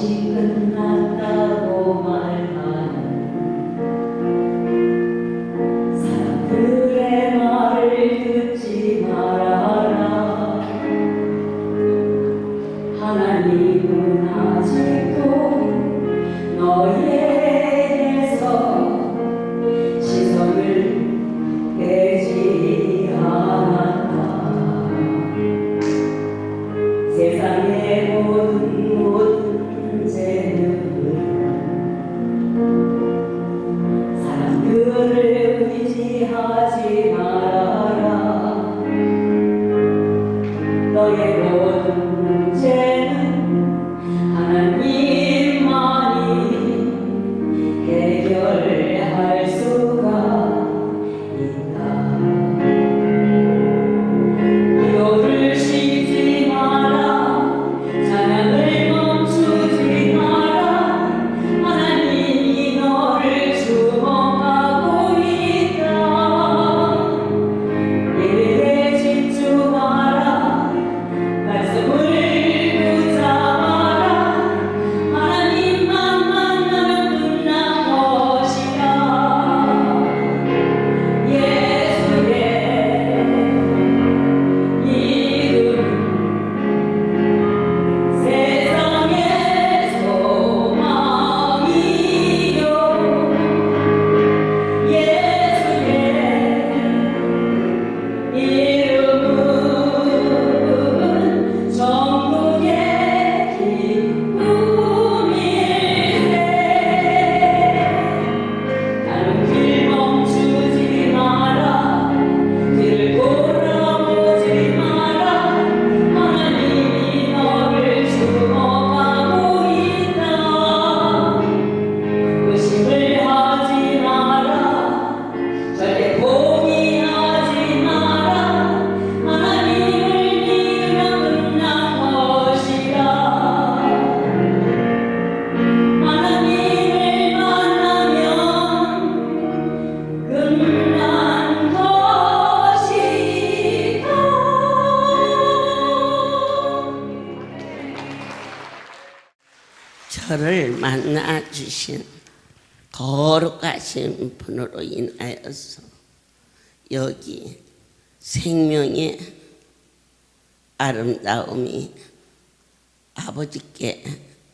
것이 끝났다고 말하는 사람들의 말을 듣지 말아라. 하나님은 아직도 너에게서 시선을 빼지 않았다. 세상의 모든 문제는 사람들을 의지하지 말아라. 너의 모든 문제는 하나님만이 해결할 수가 있다. 기도를 쉬지 마라. 찬양을 멈추지 마라. 하나님이 너를 주목하고 있다. 예배에 집중하라. 말씀을 붙잡아라. 하나님만 만나면 끝난 것이다. 예수의 이름 세상의 소망이요. 예수의 이름은 전국의 기쁨일세. 다른 길 멈추지 마라. 뒤를 돌아보지 마라. 하나님이 너를 주목하고 있다. 의심을 하지 마라. 절대 포기하지 마라. 하나님을 믿으면 끝난 것이다. 하나님을 만나면 끝난 것이다. 저를 만나 주신 거룩하신 분으로 인하여서 여기 생명의 아름다움이 아버지께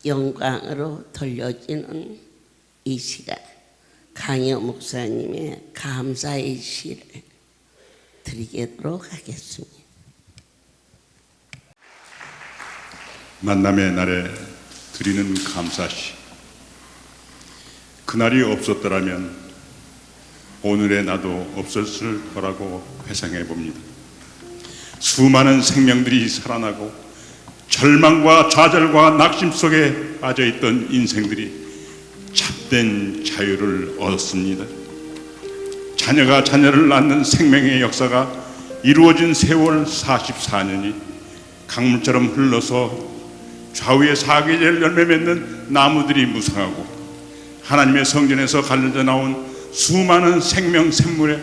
영광으로 돌려지는 이 시간, 강여 목사님의 감사의 시를 드리도록 하겠습니다. 만남의 날에 드리는 감사시. 그날이 없었더라면 오늘의 나도 없었을 거라고 회상해 봅니다. 수많은 생명들이 살아나고 절망과 좌절과 낙심 속에 빠져있던 인생들이 참된 자유를 얻었습니다. 자녀가 자녀를 낳는 생명의 역사가 이루어진 세월 44년이 강물처럼 흘러서 좌우에 사계절 열매 맺는 나무들이 무성하고 하나님의 성전에서 갈려져 나온 수많은 생명 샘물에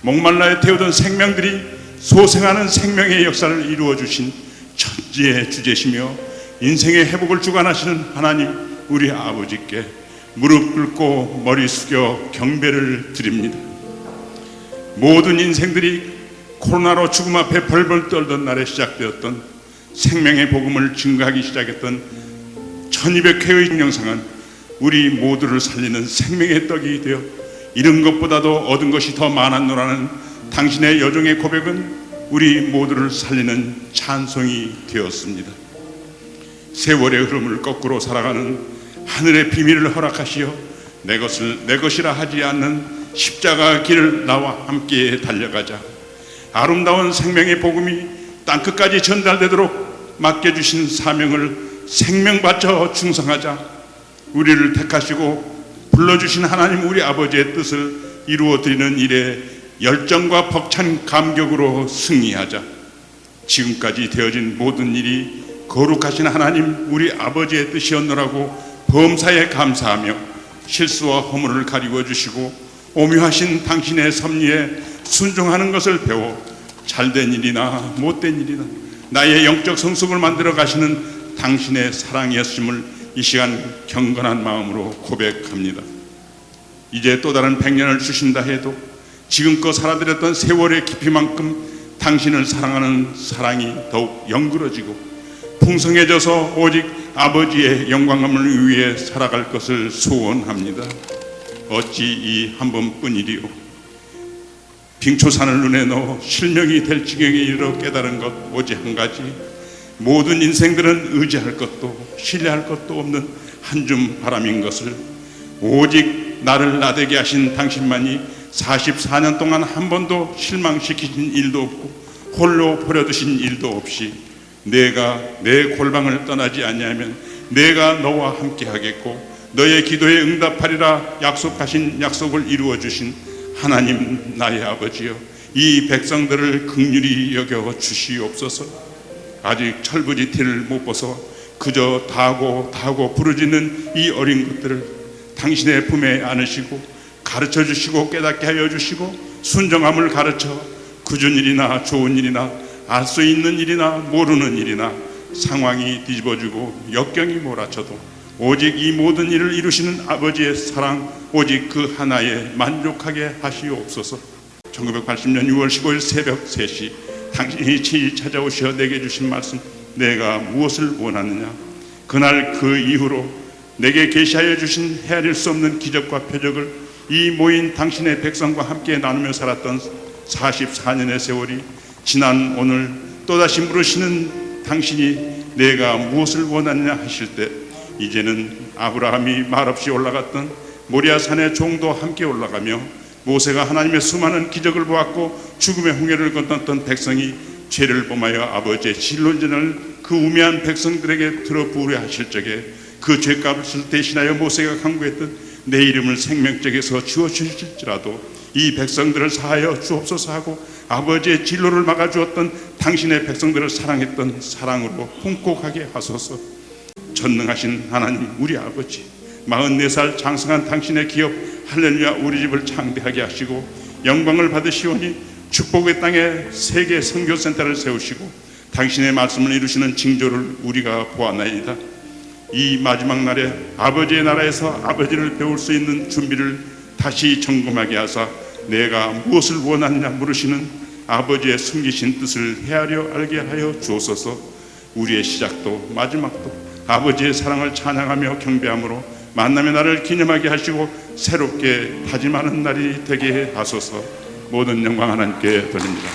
목말라에 태우던 생명들이 소생하는 생명의 역사를 이루어 주신 천지의 주제시며 인생의 회복을 주관하시는 하나님 우리 아버지께 무릎 꿇고 머리 숙여 경배를 드립니다. 모든 인생들이 코로나로 죽음 앞에 벌벌 떨던 날에 시작되었던 생명의 복음을 증거하기 시작했던 1200회의 영상은 우리 모두를 살리는 생명의 떡이 되어 잃은 것보다도 얻은 것이 더 많았노라는 당신의 여정의 고백은 우리 모두를 살리는 찬송이 되었습니다. 세월의 흐름을 거꾸로 살아가는 하늘의 비밀을 허락하시어 내 것을 내 것이라 하지 않는 십자가 길을 나와 함께 달려가자. 아름다운 생명의 복음이 땅끝까지 전달되도록 맡겨주신 사명을 생명 바쳐 충성하자. 우리를 택하시고 불러주신 하나님 우리 아버지의 뜻을 이루어드리는 일에 열정과 벅찬 감격으로 승리하자. 지금까지 되어진 모든 일이 거룩하신 하나님 우리 아버지의 뜻이었노라고 범사에 감사하며 실수와 허물을 가리워 주시고 오묘하신 당신의 섭리에 순종하는 것을 배워 잘된 일이나 못된 일이나 나의 영적 성숙을 만들어 가시는 당신의 사랑이었음을 이 시간 경건한 마음으로 고백합니다. 이제 또 다른 100년을 주신다 해도 지금껏 살아드렸던 세월의 깊이만큼 당신을 사랑하는 사랑이 더욱 영그러지고 풍성해져서 오직 아버지의 영광감을 위해 살아갈 것을 소원합니다. 어찌 이 한 번뿐이리요. 빙초산을 눈에 넣어 실명이 될 지경에 이르러 깨달은 것 오직 한 가지. 모든 인생들은 의지할 것도 신뢰할 것도 없는 한 줌 바람인 것을, 오직 나를 나대게 하신 당신만이 44년 동안 한 번도 실망시키신 일도 없고 홀로 버려두신 일도 없이 내가 내 골방을 떠나지 아니하면 내가 너와 함께 하겠고 너의 기도에 응답하리라 약속하신 약속을 이루어 주신 하나님 나의 아버지여, 이 백성들을 긍휼히 여겨 주시옵소서. 아직 철부지티를 못 벗어 그저 다하고 부르짖는 이 어린 것들을 당신의 품에 안으시고 가르쳐 주시고 깨닫게 하여 주시고 순정함을 가르쳐 굳은 일이나 좋은 일이나 알 수 있는 일이나 모르는 일이나 상황이 뒤집어지고 역경이 몰아쳐도 오직 이 모든 일을 이루시는 아버지의 사랑, 오직 그 하나에 만족하게 하시옵소서. 1980년 6월 15일 새벽 3시 당신이 친히 찾아오셔 내게 주신 말씀, 내가 무엇을 원하느냐. 그날 그 이후로 내게 계시하여 주신 헤아릴 수 없는 기적과 표적을 이 모인 당신의 백성과 함께 나누며 살았던 44년의 세월이 지난 오늘 또다시 물으시는 당신이 내가 무엇을 원하느냐 하실 때, 이제는 아브라함이 말없이 올라갔던 모리아산의 종도 함께 올라가며 모세가 하나님의 수많은 기적을 보았고 죽음의 홍해를 건넜던 백성이 죄를 범하여 아버지의 진론전을 그 우매한 백성들에게 들어 부으려 하실 적에 그 죄값을 대신하여 모세가 강구했던 내 이름을 생명책에서 지워주실지라도 이 백성들을 사하여 주옵소서 하고 아버지의 진로를 막아주었던 당신의 백성들을 사랑했던 사랑으로 통곡하게 하소서. 전능하신 하나님 우리 아버지, 44살 장성한 당신의 기업 할렐루야 우리 집을 창대하게 하시고 영광을 받으시오니 축복의 땅에 세계 선교센터를 세우시고 당신의 말씀을 이루시는 징조를 우리가 보았나이다. 이 마지막 날에 아버지의 나라에서 아버지를 배울 수 있는 준비를 다시 점검하게 하사 내가 무엇을 원하느냐 물으시는 아버지의 숨기신 뜻을 헤아려 알게 하여 주옵소서. 우리의 시작도 마지막도 아버지의 사랑을 찬양하며 경배함으로 만남의 날을 기념하게 하시고 새롭게 다짐하는 날이 되게 하소서. 모든 영광 하나님께 돌립니다.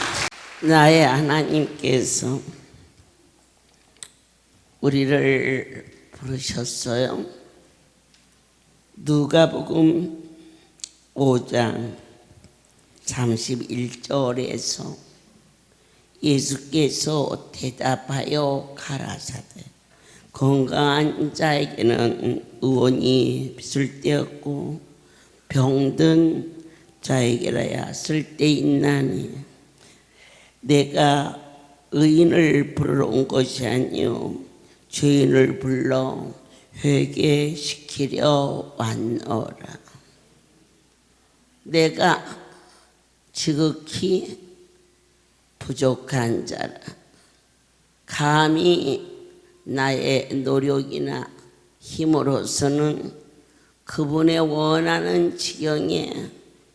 나의 하나님께서 우리를 부르셨어요. 누가복음 5장 31절에서 예수께서 대답하여 가라사대 건강한 자에게는 의원이 쓸데없고 병든 자에게라야 쓸데있나니 내가 의인을 부르러 온 것이 아니요 죄인을 불러 회개시키려 왔노라. 내가 지극히 부족한 자라 감히 나의 노력이나 힘으로서는 그분의 원하는 지경에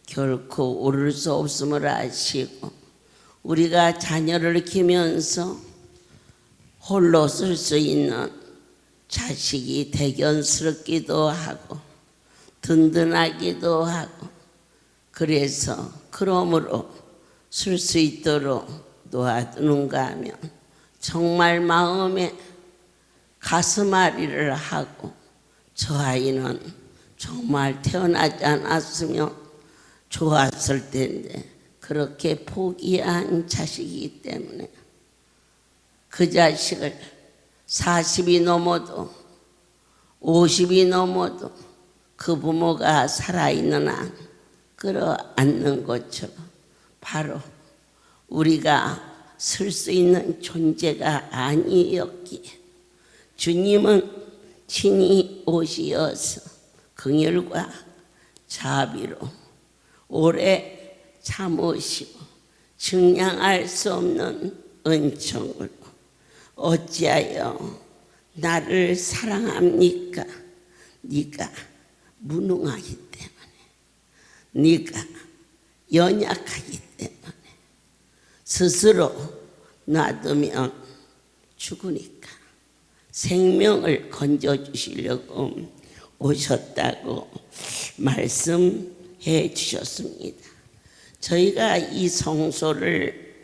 결코 오를 수 없음을 아시고 우리가 자녀를 키우면서 홀로 쓸 수 있는 자식이 대견스럽기도 하고 든든하기도 하고 그래서 그러므로 쓸 수 있도록 놓아두는가 하면 정말 마음에 가슴앓이를 하고 저 아이는 정말 태어나지 않았으면 좋았을 텐데 그렇게 포기한 자식이기 때문에 그 자식을 40이 넘어도 50이 넘어도 그 부모가 살아있는 한 끌어안는 것처럼 바로 우리가 쓸 수 있는 존재가 아니었기에 주님은 친히 오시어서 긍휼과 자비로 오래 참으시고 증량할 수 없는 은총으로 어찌하여 나를 사랑합니까? 네가 무능하기 때문에, 네가 연약하기 때문에 스스로 놔두면 죽으니까 생명을 건져주시려고 오셨다고 말씀해 주셨습니다. 저희가 이 성소를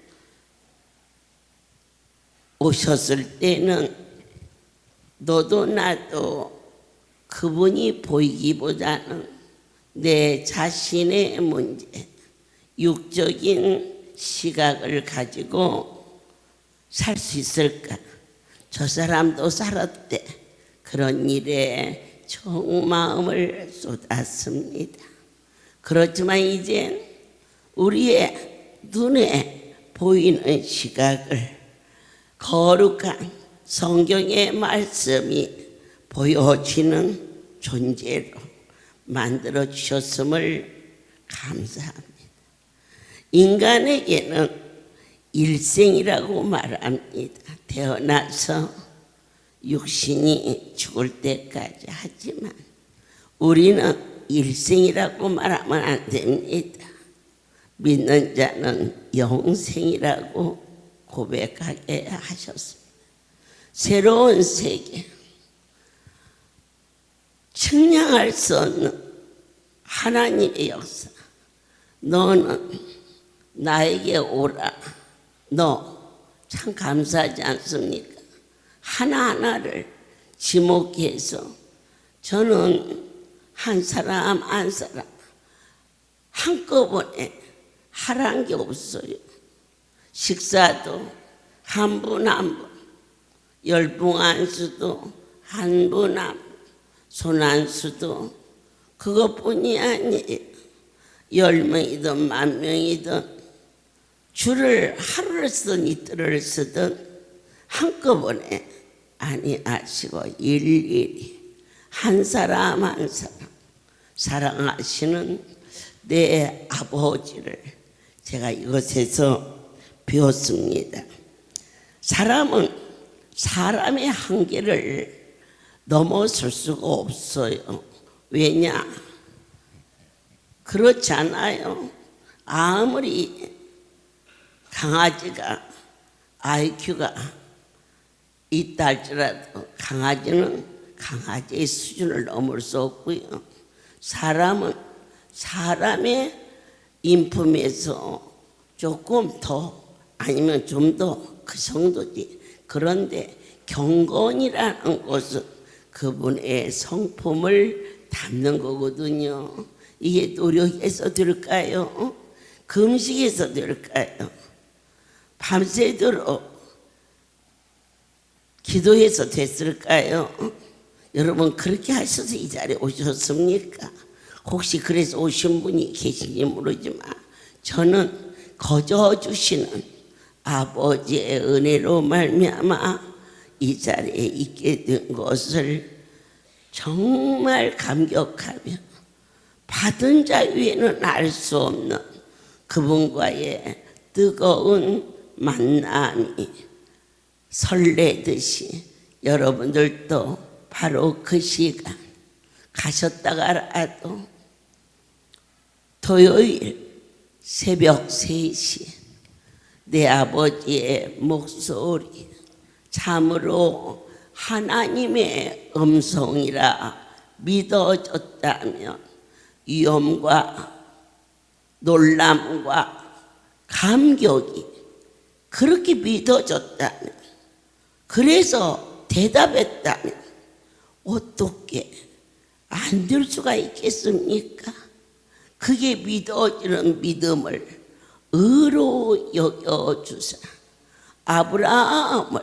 오셨을 때는 너도 나도 그분이 보이기보다는 내 자신의 문제, 육적인 시각을 가지고 살 수 있을까? 저 사람도 살았대. 그런 일에 정 마음을 쏟았습니다. 그렇지만 이젠 우리의 눈에 보이는 시각을 거룩한 성경의 말씀이 보여지는 존재로 만들어 주셨음을 감사합니다. 인간에게는 일생이라고 말합니다. 태어나서 육신이 죽을 때까지. 하지만 우리는 일생이라고 말하면 안 됩니다. 믿는 자는 영생이라고 고백하게 하셨습니다. 새로운 세계, 측량할 수 없는 하나님의 역사. 너는 나에게 오라. 너 참 감사하지 않습니까? 하나하나를 지목해서 저는 한 사람 한 사람 한꺼번에 하라는 게 없어요. 식사도 한 분 한 분, 열봉안수도 한 분 한 분, 손안수도 그것뿐이 아니에요. 10명이든 10,000명이든 줄을 하루를 쓰든 이틀을 쓰든 한꺼번에 아니하시고 일일이 한 사람 한 사람 사랑하시는 내 아버지를 제가 이것에서 배웠습니다. 사람은 사람의 한계를 넘어설 수가 없어요. 왜냐? 그렇지 않아요. 아무리 강아지가 IQ가 있다 할지라도 강아지는 강아지의 수준을 넘을 수 없고요. 사람은 사람의 인품에서 조금 더 아니면 좀 더 그 정도지. 그런데 경건이라는 것은 그분의 성품을 담는 거거든요. 이게 노력해서 될까요? 금식해서 될까요? 밤새도록 기도해서 됐을까요? 여러분 그렇게 하셔서 이 자리에 오셨습니까? 혹시 그래서 오신 분이 계신지 모르지만 저는 거저 주시는 아버지의 은혜로 말미암아 이 자리에 있게 된 것을 정말 감격하며 받은 자 위에는 알 수 없는 그분과의 뜨거운 만남이 설레듯이 여러분들도 바로 그 시간 가셨다가라도 토요일 새벽 3시 내 아버지의 목소리 참으로 하나님의 음성이라 믿어졌다면 위험과 놀람과 감격이 그렇게 믿어졌다면 그래서 대답했다면 어떻게 안 될 수가 있겠습니까? 그게 믿어지는 믿음을 의로 여겨주사 아브라함을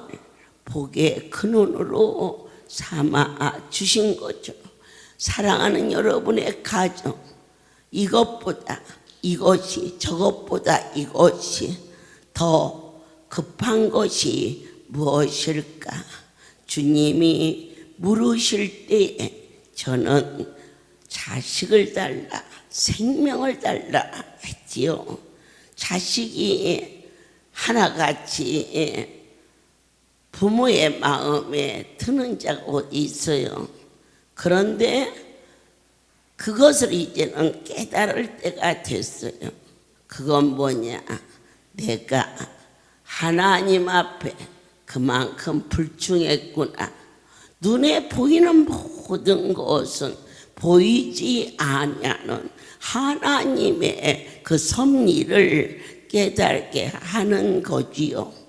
복의 근원으로 삼아 주신 거죠. 사랑하는 여러분의 가정, 이것보다 이것이 저것보다 이것이 더 급한 것이 무엇일까? 주님이 물으실 때에 저는 자식을 달라, 생명을 달라 했지요. 자식이 하나같이 부모의 마음에 드는 자가 어디 있어요. 그런데 그것을 이제는 깨달을 때가 됐어요. 그건 뭐냐? 내가 하나님 앞에 그만큼 불충했구나. 눈에 보이는 모든 것은 보이지 아니하는 하나님의 그 섭리를 깨닫게 하는 거지요.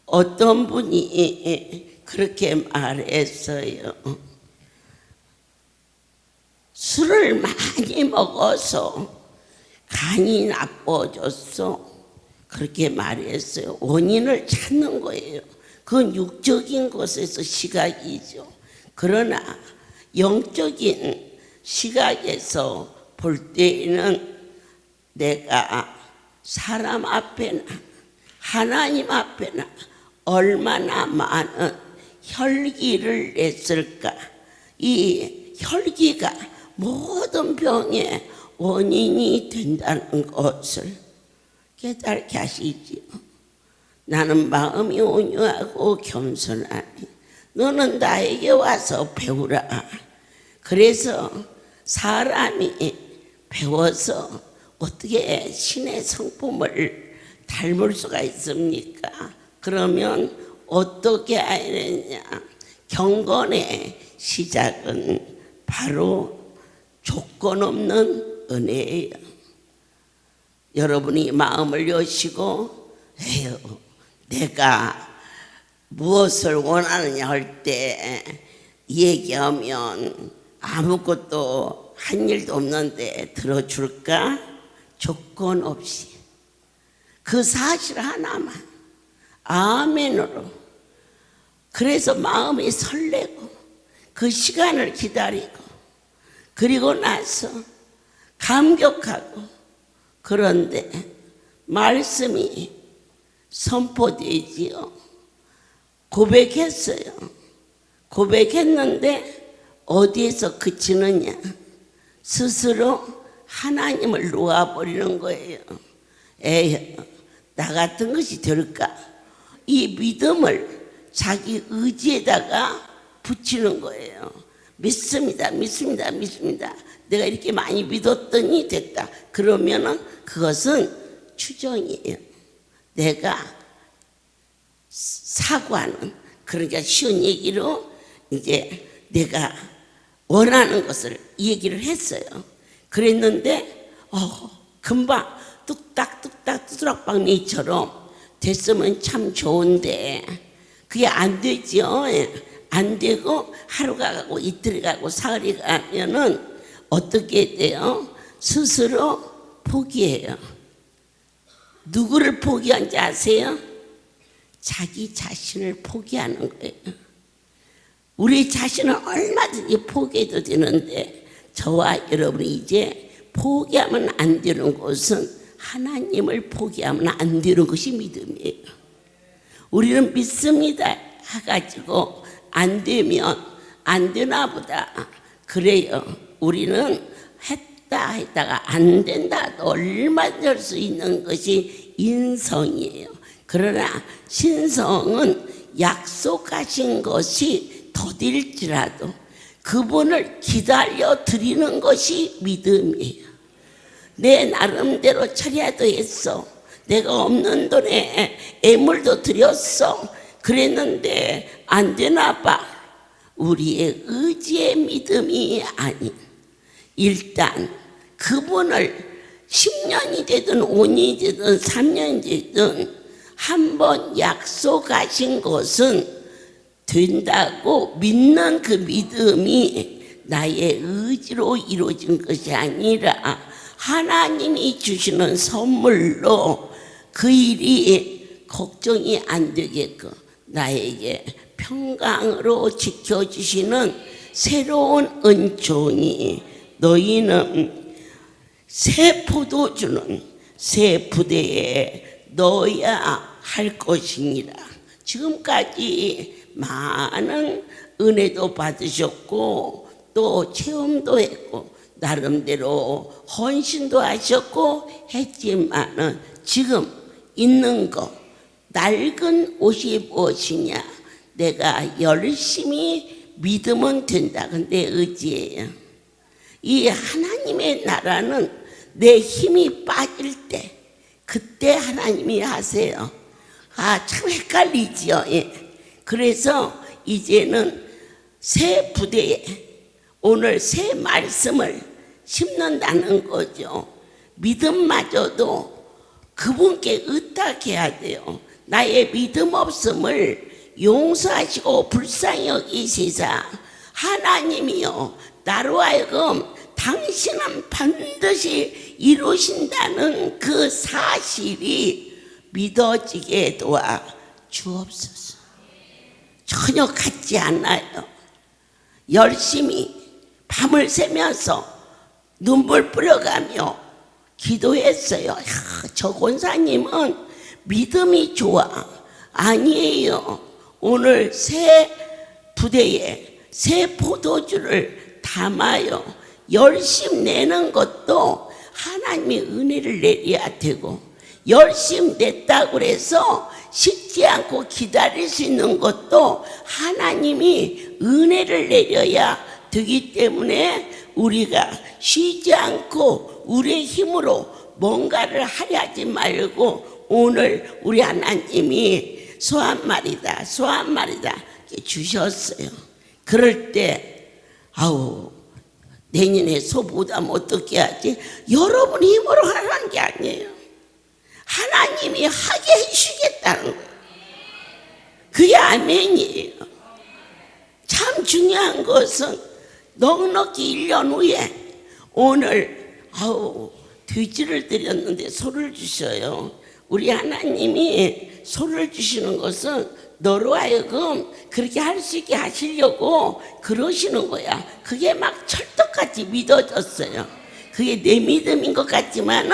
어떤 분이 그렇게 말했어요. 술을 많이 먹어서 간이 나빠졌어. 그렇게 말했어요. 원인을 찾는 거예요. 그건 육적인 것에서 시각이죠. 그러나 영적인 시각에서 볼 때에는 내가 사람 앞에나 하나님 앞에나 얼마나 많은 혈기를 냈을까. 이 혈기가 모든 병의 원인이 된다는 것을 깨닫게 하시지요. 나는 마음이 온유하고 겸손하니 너는 나에게 와서 배우라. 그래서 사람이 배워서 어떻게 신의 성품을 닮을 수가 있습니까? 그러면 어떻게 해야 되냐? 경건의 시작은 바로 조건 없는 은혜예요. 여러분이 마음을 여시고 에휴, 내가 무엇을 원하느냐 할 때 얘기하면 아무것도 한 일도 없는데 들어줄까? 조건 없이 그 사실 하나만 아멘으로. 그래서 마음이 설레고 그 시간을 기다리고 그리고 나서 감격하고. 그런데 말씀이 선포되지요. 고백했어요. 고백했는데 어디에서 그치느냐? 스스로 하나님을 놓아버리는 거예요. 에이, 나 같은 것이 될까? 이 믿음을 자기 의지에다가 붙이는 거예요. 믿습니다, 믿습니다, 믿습니다. 내가 이렇게 많이 믿었더니 됐다. 그러면은 그것은 추정이에요. 내가 사고하는, 그러니까 쉬운 얘기로 이제 내가 원하는 것을 얘기를 했어요. 그랬는데 금방 뚝딱 뚜드락방미처럼 됐으면 참 좋은데 그게 안 되죠. 안 되고 하루가 가고 이틀이 가고 사흘이 가면은 어떻게 돼요? 스스로 포기해요. 누구를 포기한지 아세요? 자기 자신을 포기하는 거예요. 우리 자신은 얼마든지 포기해도 되는데 저와 여러분이 이제 포기하면 안 되는 것은 하나님을 포기하면 안 되는 것이 믿음이에요. 우리는 믿습니다 해가지고 안 되면 안 되나 보다 그래요. 우리는 했다가 안 된다 얼마든지 할 수 있는 것이 인성이에요. 그러나 신성은 약속하신 것이 더딜지라도 그분을 기다려 드리는 것이 믿음이에요. 내 나름대로 처리도 했어. 내가 없는 돈에 애물도 드렸어. 그랬는데 안 되나 봐. 우리의 의지의 믿음이 아닌 일단 그분을 10년이 되든 5년이 되든 3년이 되든 한번 약속하신 것은 된다고 믿는 그 믿음이 나의 의지로 이루어진 것이 아니라 하나님이 주시는 선물로 그 일이 걱정이 안 되게끔 나에게 평강으로 지켜주시는 새로운 은총이 너희는 새 포도주는 새 부대에 넣어야 할 것이니라. 지금까지 많은 은혜도 받으셨고 또 체험도 했고 나름대로 헌신도 하셨고 했지만은 지금 있는 거 낡은 옷이 무엇이냐? 내가 열심히 믿으면 된다는 내 의지예요. 이 하나님의 나라는 내 힘이 빠질 때 그때 하나님이 하세요. 참 헷갈리지요. 그래서 이제는 새 부대에 오늘 새 말씀을 심는다는 거죠. 믿음마저도 그분께 의탁해야 돼요. 나의 믿음 없음을 용서하시고 불쌍히 여기시사 하나님이요 나로 하여금 당신은 반드시 이루신다는 그 사실이 믿어지게 도와 주옵소서. 전혀 같지 않아요. 열심히 밤을 새면서 눈물 뿌려가며 기도했어요. 저 권사님은 믿음이 좋아. 아니에요. 오늘 새 부대에 새 포도주를 담아요. 열심 내는 것도 하나님이 은혜를 내려야 되고, 열심 냈다고 해서 식지 않고 기다릴 수 있는 것도 하나님이 은혜를 내려야 되기 때문에 우리가 쉬지 않고 우리의 힘으로 뭔가를 하려 하지 말고 오늘 우리 하나님이 소 한 마리다 주셨어요. 그럴 때 내년에 소보다 어떻게 하지? 여러분 힘으로 하라는 게 아니에요. 하나님이 하게 해주시겠다는 거예요. 그게 아멘이에요. 참 중요한 것은 넉넉히 1년 후에 오늘 돼지를 드렸는데 소를 주셔요. 우리 하나님이 소를 주시는 것은 너로 하여금 그렇게 할 수 있게 하시려고 그러시는 거야. 그게 막 철떡같이 믿어졌어요. 그게 내 믿음인 것 같지만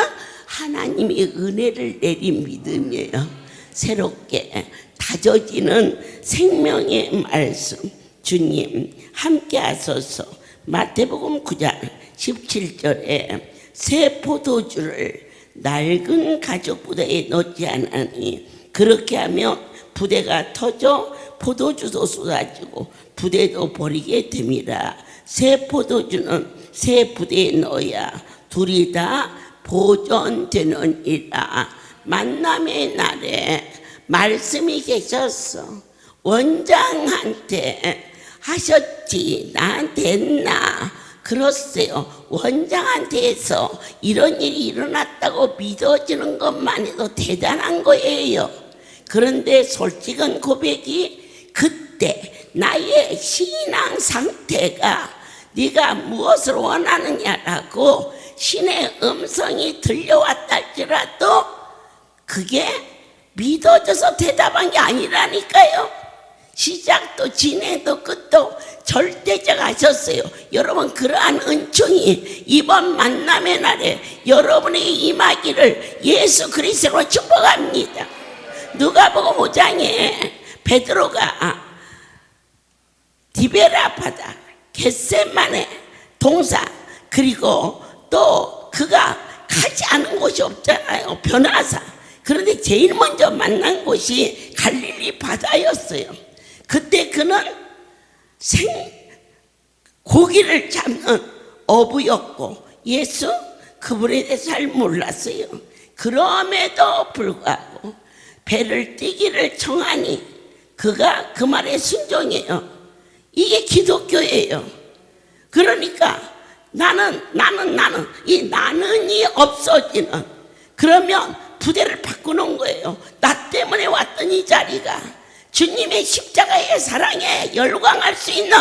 하나님이 은혜를 내린 믿음이에요. 새롭게 다져지는 생명의 말씀 주님 함께 하소서. 마태복음 9장 17절에 새 포도주를 낡은 가죽 부대에 넣지 않으니 그렇게 하면 부대가 터져 포도주도 쏟아지고 부대도 버리게 됩니다. 새 포도주는 새 부대에 넣어야 둘이 다 보존되느니라. 만남의 날에 말씀이 계셨어. 원장한테 하셨지 나한테 했나? 그렇어요. 원장한테서 이런 일이 일어났다고 믿어지는 것만 해도 대단한 거예요. 그런데 솔직한 고백이 그때 나의 신앙 상태가 네가 무엇을 원하느냐라고 신의 음성이 들려왔다 할지라도 그게 믿어져서 대답한 게 아니라니까요. 시작도 진행도 끝도 절대적 하셨어요. 여러분 그러한 은총이 이번 만남의 날에 여러분에게 임하기를 예수 그리스도로 축복합니다. 누가복음 5장에 베드로가 디베라 바다 겟세마네 동산 그리고 또 그가 가지 않은 곳이 없잖아요. 변화사. 그런데 제일 먼저 만난 곳이 갈릴리 바다였어요. 그때 그는 고기를 잡는 어부였고 예수 그분에 대해서 잘 몰랐어요. 그럼에도 불구하고 배를 띄기를 청하니 그가 그 말에 순종해요. 이게 기독교예요. 그러니까 나는 이 나는이 없어지는, 그러면 부대를 바꾸는 거예요. 나 때문에 왔던 이 자리가 주님의 십자가의 사랑에 열광할 수 있는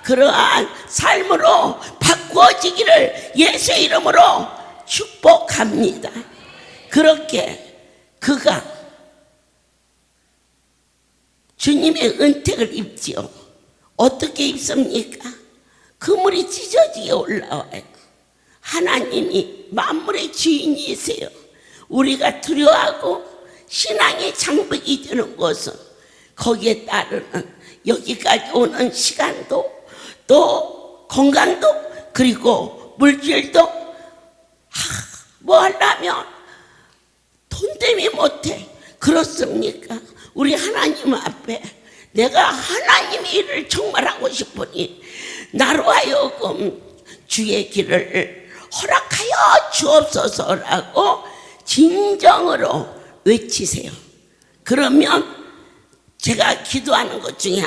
그러한 삶으로 바꾸어지기를 예수 이름으로 축복합니다. 그렇게 그가 주님의 은택을 입지요. 어떻게 입습니까? 그물이 찢어지게 올라와요. 하나님이 만물의 주인이세요. 우리가 두려워하고 신앙의 장벽이 되는 것은 거기에 따르는 여기까지 오는 시간도 또 건강도 그리고 물질도 뭐 하려면 돈 때문에 못해. 그렇습니까? 우리 하나님 앞에 내가 하나님의 일을 정말 하고 싶으니 나로 하여금 주의 길을 허락하여 주옵소서라고 진정으로 외치세요. 그러면 제가 기도하는 것 중에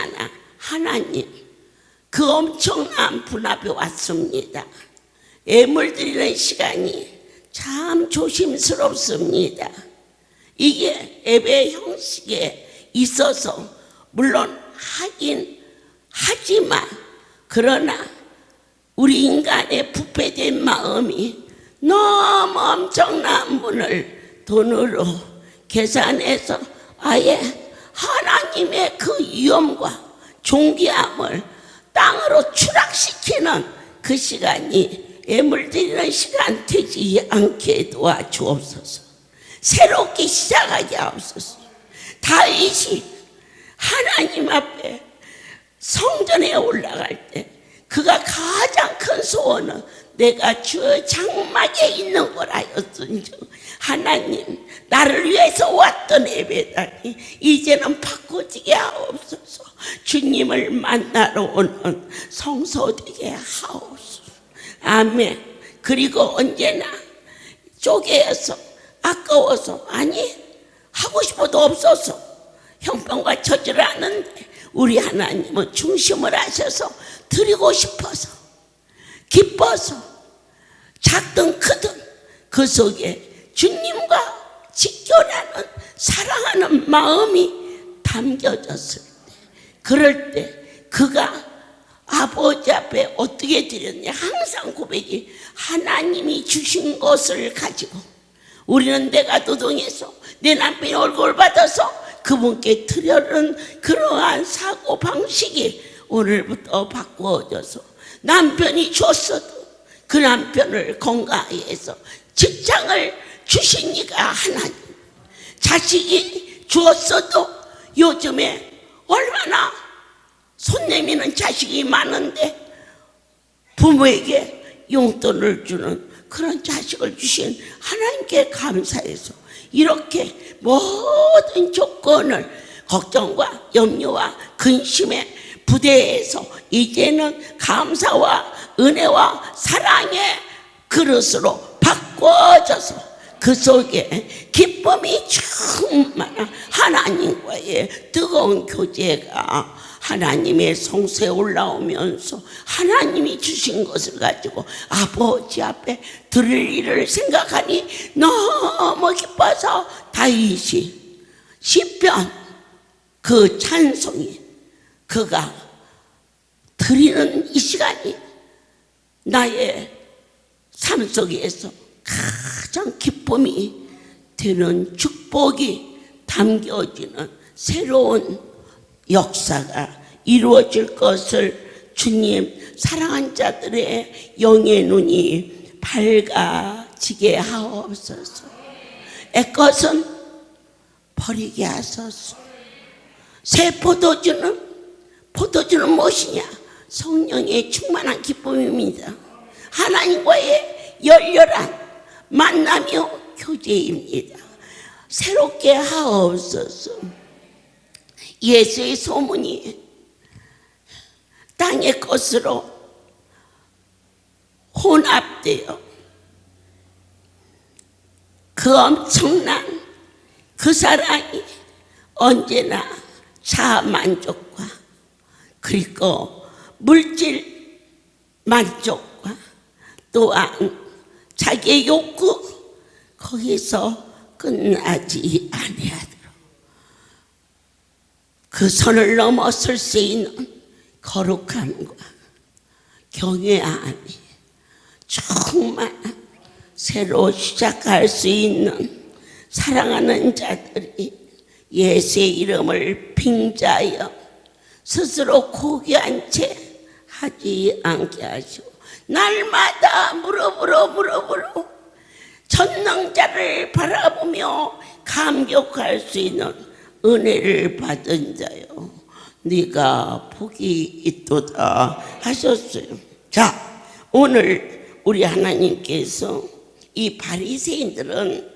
하나님, 그 엄청난 분합이 왔습니다. 예물 드리는 시간이 참 조심스럽습니다. 이게 예배 형식에 있어서 물론 하긴 하지만, 그러나 우리 인간의 부패된 마음이 너무 엄청난 분을 돈으로 계산해서 아예 하나님의 그 위엄과 존귀함을 땅으로 추락시키는 그 시간이 예물 드리는 시간 되지 않게 도와주옵소서. 새롭게 시작하게 하옵소서. 다윗이 하나님 앞에 성전에 올라갈 때 그가 가장 큰 소원은 내가 주의 장막에 있는 거라였으니 하나님, 나를 위해서 왔던 예배다니 이제는 바꿔지게 하옵소서. 주님을 만나러 오는 성소 되게 하옵소서. 아멘. 그리고 언제나 쪼개어서 아까워서 아니 하고 싶어도 없어서 형편과 처지를 아는데 우리 하나님은 중심을 하셔서 드리고 싶어서 기뻐서 작든 크든 그 속에 주님과 직결하는 사랑하는 마음이 담겨졌을 때, 그럴 때 그가 아버지 앞에 어떻게 드렸냐, 항상 고백이 하나님이 주신 것을 가지고 우리는 내가 노동해서 내 남편의 얼굴을 받아서 그분께 드려는 그러한 사고 방식이 오늘부터 바꾸어져서 남편이 줬어도 그 남편을 건강하게 해서 직장을 주시니까 하나님, 자식이 주었어도 요즘에 얼마나 손 내미는 자식이 많은데 부모에게 용돈을 주는 그런 자식을 주신 하나님께 감사해서 이렇게 모든 조건을 걱정과 염려와 근심의 부대에서 이제는 감사와 은혜와 사랑의 그릇으로 바꿔져서 그 속에 기쁨이 충만한 하나님과의 뜨거운 교제가 하나님의 성소에 올라오면서 하나님이 주신 것을 가지고 아버지 앞에 드릴 일을 생각하니 너무 기뻐서 다윗이 시편 그 찬송이 그가 드리는 이 시간이 나의 삶 속에서 가장 기쁨이 되는 축복이 담겨지는 새로운 역사가 이루어질 것을 주님, 사랑한 자들의 영의 눈이 밝아지게 하옵소서. 애것은 버리게 하소서. 새 포도주는 무엇이냐? 성령의 충만한 기쁨입니다. 하나님과의 열렬한 만남이요 교제입니다. 새롭게 하옵소서. 예수의 소문이 땅의 것으로 혼합되어 그 엄청난 그 사랑이 언제나 자만족과 그리고 물질 만족과 또한 자기의 욕구 거기서 끝나지 아니하도록 그 선을 넘어설 수 있는 거룩함과 경외함이 충만한 새로 시작할 수 있는 사랑하는 자들이 예수의 이름을 빙자하여 스스로 포기한 채 하지 않게 하시고 날마다 무릎으로 전능자를 바라보며 감격할 수 있는 은혜를 받은 자요 네가 복이 있도다 하셨어요. 자, 오늘 우리 하나님께서 이 바리새인들은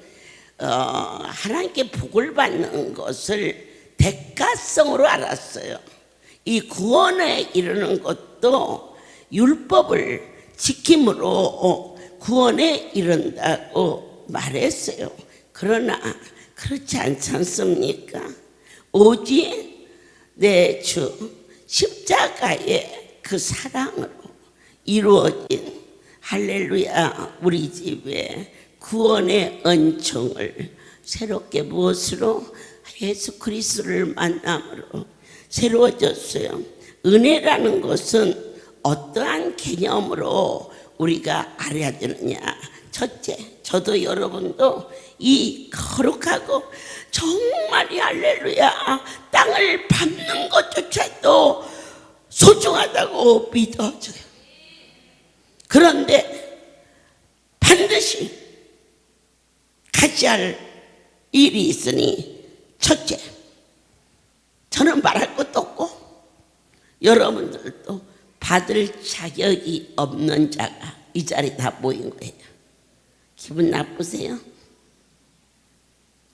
하나님께 복을 받는 것을 대가성으로 알았어요. 이 구원에 이르는 것도 율법을 지킴으로 구원에 이른다고 말했어요. 그러나 그렇지 않지 않습니까? 오직 내 주 십자가의 그 사랑으로 이루어진 할렐루야 우리 집에 구원의 은총을 새롭게 무엇으로? 예수 그리스도를 만남으로 새로워졌어요. 은혜라는 것은 어떠한 개념으로 우리가 알아야 되느냐? 첫째, 저도 여러분도 이 거룩하고 정말 할렐루야 땅을 밟는 것조차도 소중하다고 믿어져요. 그런데 반드시 같이 할 일이 있으니 첫째, 저는 말할 것도 없고 여러분들도 받을 자격이 없는 자가 이 자리에 다 모인 거예요. 기분 나쁘세요?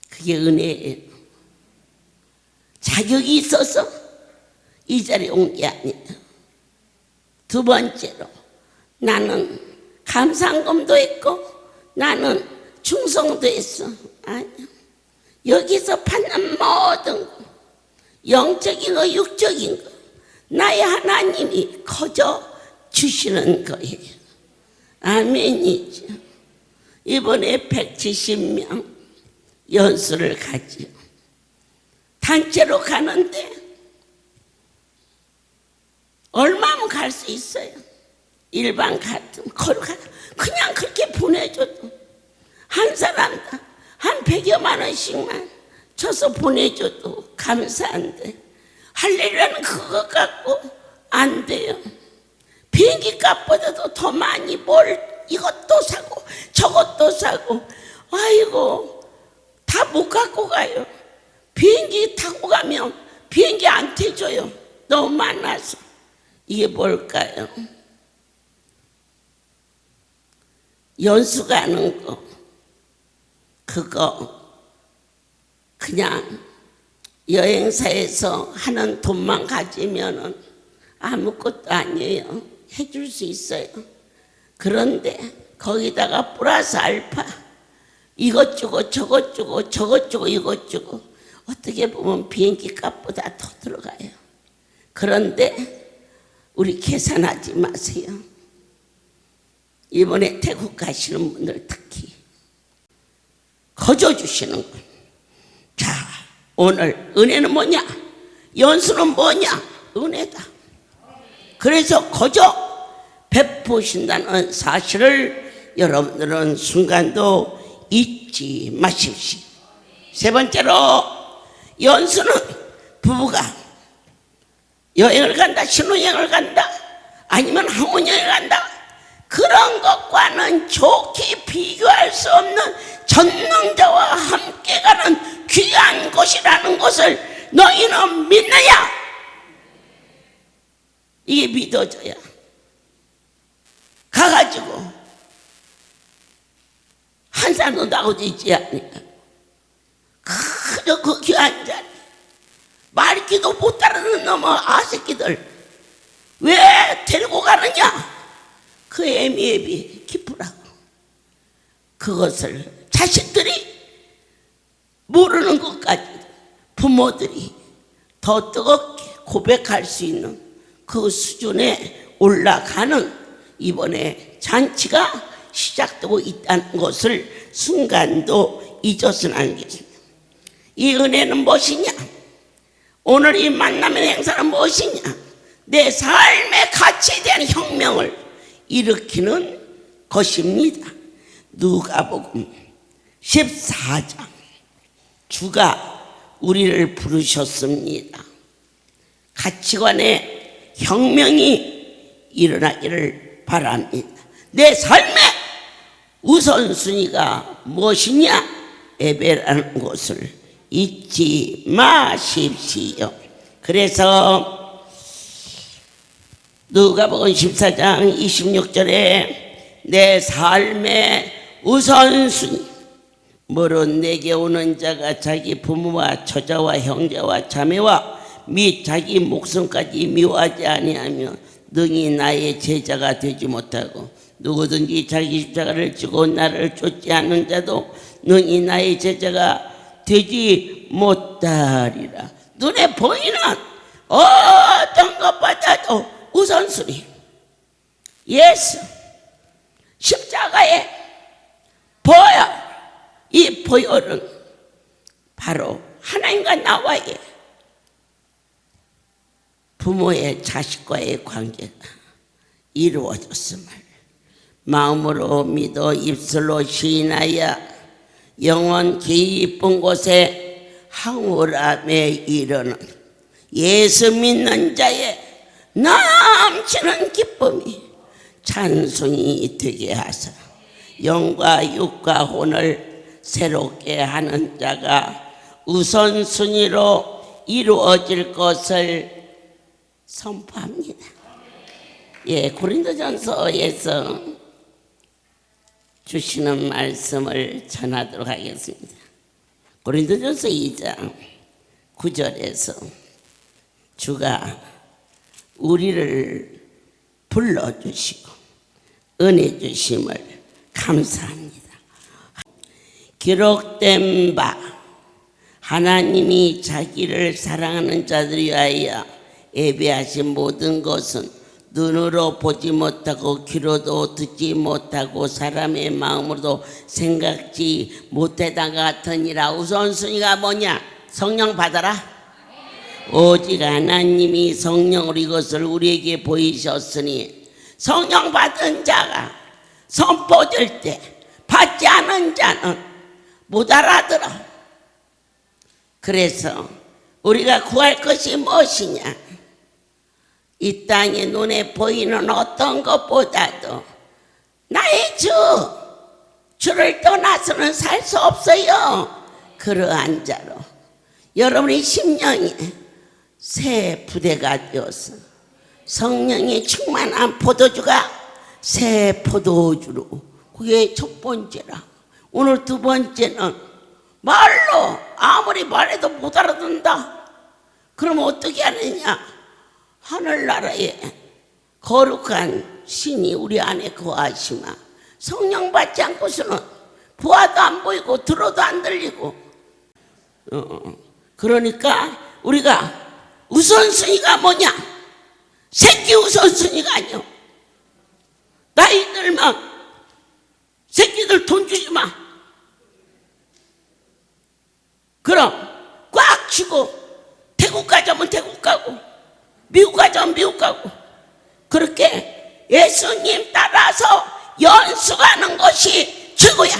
그게 은혜예요. 자격이 있어서 이 자리에 온 게 아니에요. 두 번째로, 나는 감상금도 했고 나는 충성도 했어. 아니요. 여기서 받는 모든 거, 영적인 거 육적인 거 나의 하나님이 거저 주시는 거예요. 아멘이죠. 이번에 170명 연수를 가지요. 단체로 가는데 얼마면 갈 수 있어요? 일반 같은 걸어가 그냥 그렇게 보내줘도 한 사람당 한 100여만 원씩만 줘서 보내줘도 감사한데 할렐루야는 그것 갖고 안 돼요. 비행기 값보다도 더 많이 이것도 사고 저것도 사고 아이고 다 못 갖고 가요. 비행기 타고 가면 비행기 안 태줘요. 너무 많아서. 이게 뭘까요? 연수 가는 거 그거 그냥 여행사에서 하는 돈만 가지면은 아무것도 아니에요. 해줄 수 있어요. 그런데 거기다가 플러스 알파 이것 주고 저것 주고 저것 주고 이것 주고 어떻게 보면 비행기 값보다 더 들어가요. 그런데 우리 계산하지 마세요. 이번에 태국 가시는 분들 특히 거저 주시는 분. 자, 오늘 은혜는 뭐냐? 연수는 뭐냐? 은혜다. 그래서 거저 베푸신다는 사실을 여러분들은 순간도 잊지 마십시오. 세 번째로, 연수는 부부가 여행을 간다, 신혼여행을 간다, 아니면 항혼여행을 간다, 그런 것과는 좋게 비교할 수 없는 전능자와 함께 가는 귀한 곳이라는 것을 너희는 믿느냐? 이게 믿어져야 가가지고 한 사람도 나오지 있지 않으니까 그저 그 귀한 자리 말기도 못 따르는 놈의 아새끼들 왜 데리고 가느냐? 그 애미애비 기쁘라고. 그것을 자식들이 모르는 것까지 부모들이 더 뜨겁게 고백할 수 있는 그 수준에 올라가는 이번에 잔치가 시작되고 있다는 것을 순간도 잊어서는 안 되겠습니다. 이 은혜는 무엇이냐? 오늘 이 만남의 행사는 무엇이냐? 내 삶의 가치에 대한 혁명을 일으키는 것입니다. 누가복음 14장. 주가 우리를 부르셨습니다. 가치관의 혁명이 일어나기를 바랍니다. 내 삶의 우선순위가 무엇이냐? 예배라는 것을 잊지 마십시오. 그래서 누가복음 14장 26절에 내 삶의 우선순위 무릇 내게 오는 자가 자기 부모와 처자와 형제와 자매와 및 자기 목숨까지 미워하지 아니하며 능히 나의 제자가 되지 못하고 누구든지 자기 십자가를 지고 나를 쫓지 않는 자도 능히 나의 제자가 되지 못하리라. 눈에 보이는 어떤 것보다도 우선순위 예수 십자가에 보여. 이 보혈은 바로 하나님과 나와의 부모의 자식과의 관계가 이루어졌음을 마음으로 믿어 입술로 시인하여 영원 깊은 곳에 황홀함에 이르는 예수 믿는 자의 넘치는 기쁨이 찬송이 되게 하사 영과 육과 혼을 새롭게 하는 자가 우선순위로 이루어질 것을 선포합니다. 예, 고린도전서에서 주시는 말씀을 전하도록 하겠습니다. 고린도전서 2장 9절에서 주가 우리를 불러주시고 은혜 주심을 감사합니다. 기록된 바 하나님이 자기를 사랑하는 자들 위하여 예비하신 모든 것은 눈으로 보지 못하고 귀로도 듣지 못하고 사람의 마음으로도 생각지 못하다 같으니라. 우선순위가 뭐냐? 성령 받아라. 오직 하나님이 성령으로 이것을 우리에게 보이셨으니 성령 받은 자가 선포될 때 받지 않은 자는 못 알아들어. 그래서 우리가 구할 것이 무엇이냐? 이 땅에 눈에 보이는 어떤 것보다도 나의 주를 떠나서는 살 수 없어요. 그러한 자로 여러분의 심령이 새 부대가 되어서 성령의 충만한 포도주가 새 포도주로, 그게 첫 번째라. 오늘 두 번째는 말로 아무리 말해도 못 알아듣는다. 그럼 어떻게 하느냐? 하늘나라에 거룩한 신이 우리 안에 거하시마 성령 받지 않고서는 보아도 안 보이고 들어도 안 들리고 그러니까 우리가 우선순위가 뭐냐? 새끼 우선순위가 아니요. 나이 들면 새끼들 돈 주지 마. 그럼 꽉 쥐고 태국 가자면 태국 가고 미국 가자면 미국 가고 그렇게 예수님 따라서 연수가는 것이 최고야.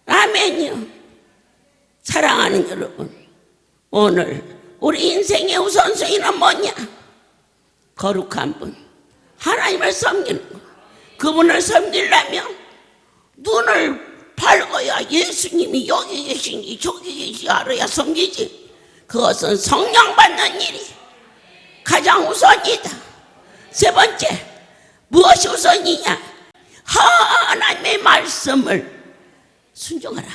아멘이요. 사랑하는 여러분, 오늘 우리 인생의 우선순위는 뭐냐? 거룩한 분, 하나님을 섬기는 거. 그분을 섬기려면 눈을 밝아야 예수님이 여기 계신지 저기 계신지 알아야 섬기지. 그것은 성령 받는 일이 가장 우선이다. 세 번째, 무엇이 우선이냐? 하나님의 말씀을 순종하라.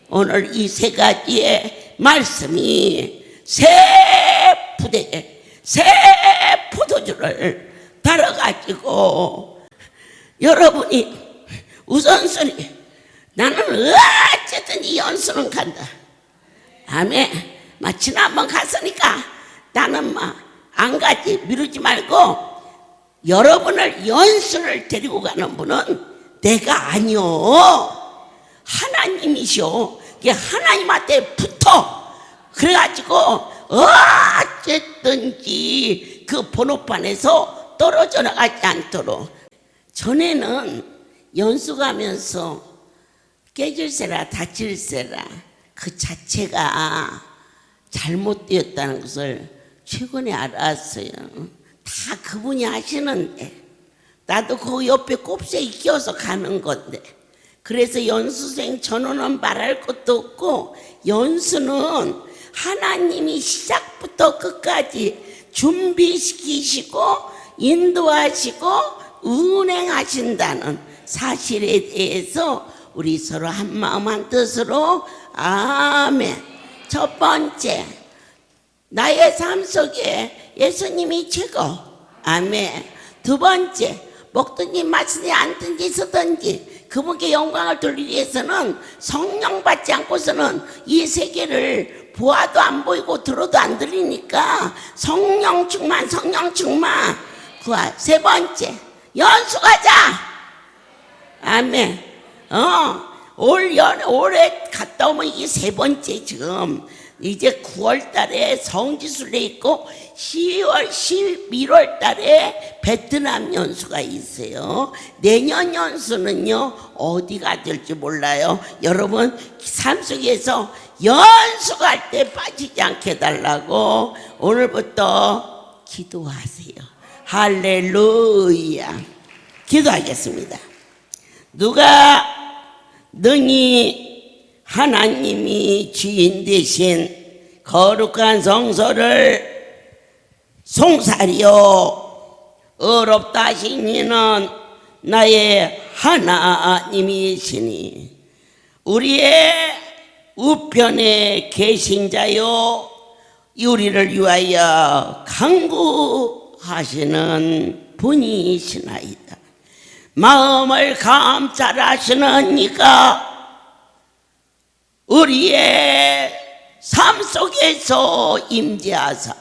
오늘 이 세 가지의 말씀이 새 부대에 새 포도주를 달아가지고 여러분이 우선순위, 나는 어쨌든 이 연수는 간다. 아멘. 지난번 갔으니까 나는 안 가지. 미루지 말고 여러분을 연수를 데리고 가는 분은 내가 아니요, 하나님이시오. 하나님한테 붙어. 그래가지고 어쨌든지 그 번호판에서 떨어져 나가지 않도록. 전에는 연수 가면서 깨질세라 다칠세라 그 자체가 잘못되었다는 것을 최근에 알았어요. 다 그분이 하시는데 나도 그 옆에 곱새이 끼어서 가는 건데, 그래서 연수생 전원은 말할 것도 없고 연수는 하나님이 시작부터 끝까지 준비시키시고 인도하시고 운행하신다는 사실에 대해서 우리 서로 한 마음 한 뜻으로 아멘. 첫 번째, 나의 삶 속에 예수님이 최고. 아멘. 두 번째, 먹든지 마시든지 앉든지 서든지 그분께 영광을 돌리기 위해서는 성령 받지 않고서는 이 세계를 보아도 안 보이고 들어도 안 들리니까 성령 충만, 성령 충만. 세 번째, 연수가자. 아멘. 올해 갔다 오면 이게 세 번째. 지금 이제 9월 달에 성지순례 있고 10월, 11월 달에 베트남 연수가 있어요. 내년 연수는요, 어디가 될지 몰라요. 여러분, 삶 속에서 연수 갈 때 빠지지 않게 해달라고 오늘부터 기도하세요. 할렐루야. 기도하겠습니다. 누가 능히 하나님이 주인 되신 거룩한 성소를 송사리요 어렵다 하신 이는 나의 하나님이시니 우리의 우편에 계신 자요 우리를 위하여 간구하시는 분이시나이다. 마음을 감찰하시는 이가 우리의 삶 속에서 임재하사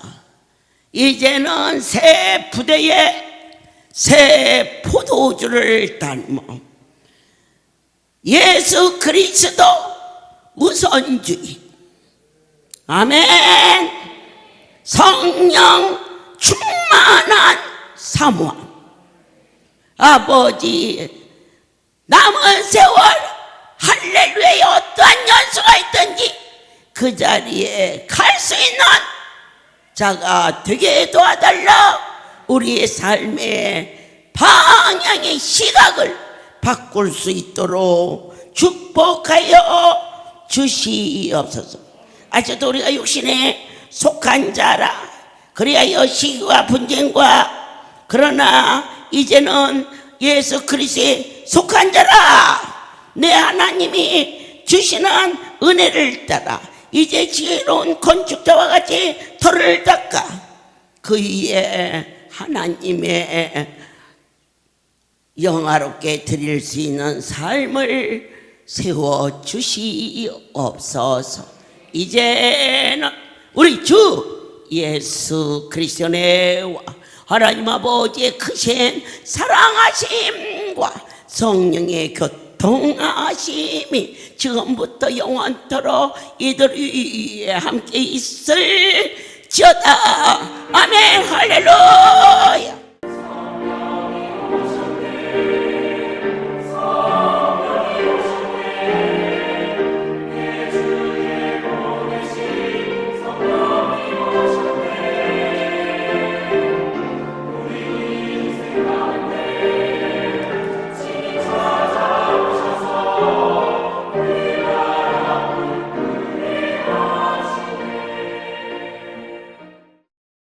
이제는 새 부대에 새 포도주를 닮아 예수 그리스도 우선주의 아멘 성령 충만한 사모함 아버지 남은 세월 할렐루야 어떠한 연수가 있든지 그 자리에 갈 수 있는 자가 되게 도와달라. 우리의 삶의 방향의 시각을 바꿀 수 있도록 축복하여 주시옵소서. 아직도 우리가 육신에 속한 자라 그리하여 시기와 분쟁과 그러나 이제는 예수 그리스도에 속한 자라 내 하나님이 주시는 은혜를 따라 이제 지혜로운 건축자와 같이 터를 닦아 그 위에 하나님의 영화롭게 드릴 수 있는 삶을 세워 주시옵소서. 이제는 우리 주 예수 그리스도의 하나님 아버지의 크신 사랑하심과 성령의 교통하심이 지금부터 영원토록 이들 위에 함께 있을지어다. 아멘 할렐루야.